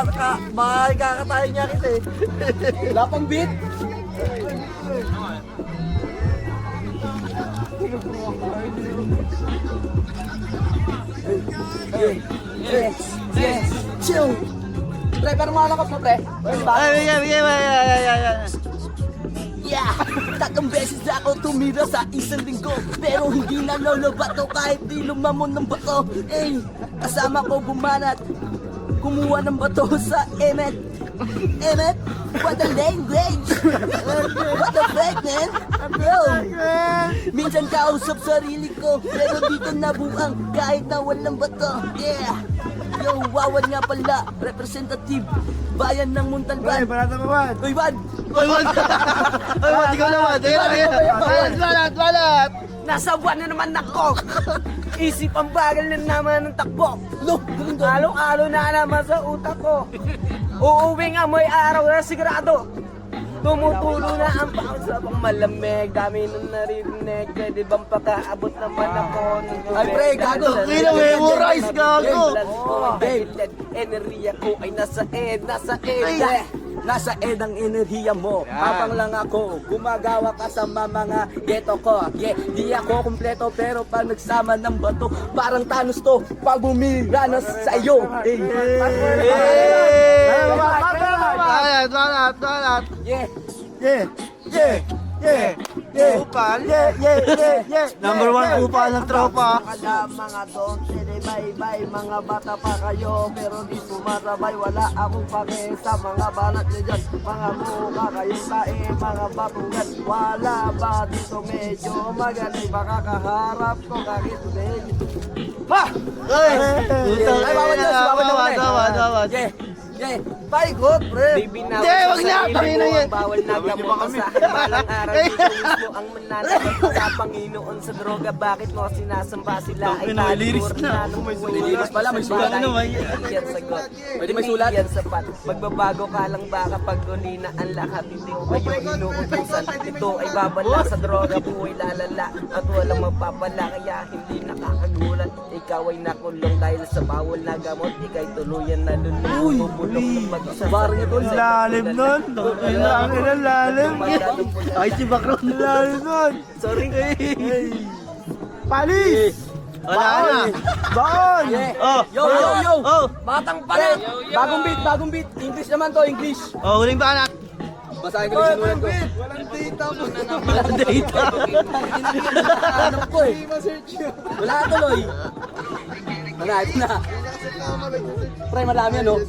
makakatayo niya kita eh. Wala pang beat. Yes, chill. Pre, pero malakas mo, pre. Yeah! Tatlong beses na ako tumira sa isang linggo, pero hindi nalolobato kahit di lumamon ng bato. Eh, kasama ko bumanat, kumuha ng bato sa Emet. Emet? What the language? What the fuck, man? Yo! Minsan kausap sarili ko, pero dito nabuang kahit na walang bato. Yeah! Yo, Wawan nga pala, representative, bayan ng Montalban. Parata mo, Wad. Uy, Wad! Uy, Wad, ikaw naman. Balat. Nasa buwan na naman ako! Isip ang bagal na naman ng takbo. No, along-alo na naman sa utak ko. Uuwing amoy araw na sigurado. Tumutulo na ang pangit sa pang malamig. Dami nung narinig. Pwede bang pakaabot naman ako? Ay, pre, gago! Memorize, gago! Enerhiya ko ay nasa ed. Nasa ed ang enerhiya mo. Habang lang ako, gumagawa ka sa mga ghetto ko. Yeah, di ako kumpleto pero pag nagsama ng bato, parang Thanos to pag bumira na sa iyo. Balat. Yeah. Upal. Number 1 upal ng tropa. Kada mga don, bye-bye, mga bata pa kayo, pero di sumasabay, wala akong pake sa mga balat nyo dyan. Mga mukha kayong tae, mga batugan, wala ba dito medyo magaling, baka kaharap ko kahit medyo. Ha! Ay, bawal. Yeah, paikot, pre. Hindi, wag na, Panginoon yan. Bawal na gamot sa balang araw. Dito mismo ang mananagot sa Panginoon sa droga. Bakit mo sinasamba sila ay lyrics na. Lyrics pala, may sulat na. Hindi yan sagot. Pwede may sulat? Hindi yan sapat. Magbabago ka lang baka pag uli na ang lahat. Hindi ko kayo inuutusan. Ito ay babala sa droga. Buhay lalala at walang mapapala. Kaya hindi nakakagulat. Ikaw ay nakulong dahil sa bawal na gamot. Ika'y tuluyan na lulong. Barang ito. Lalim nun. Ang lalim. Ay, si Bakron. Lalim nun. Sorry. Palis! Wala na. Baon! Yo! Batang palit! Bagong beat. English naman to, English. Huling banat. Basahin ko yung sinulat ko. Walang data. Hanap ko eh. Wala tuloy. Wala, ito na. Pre, marami ano?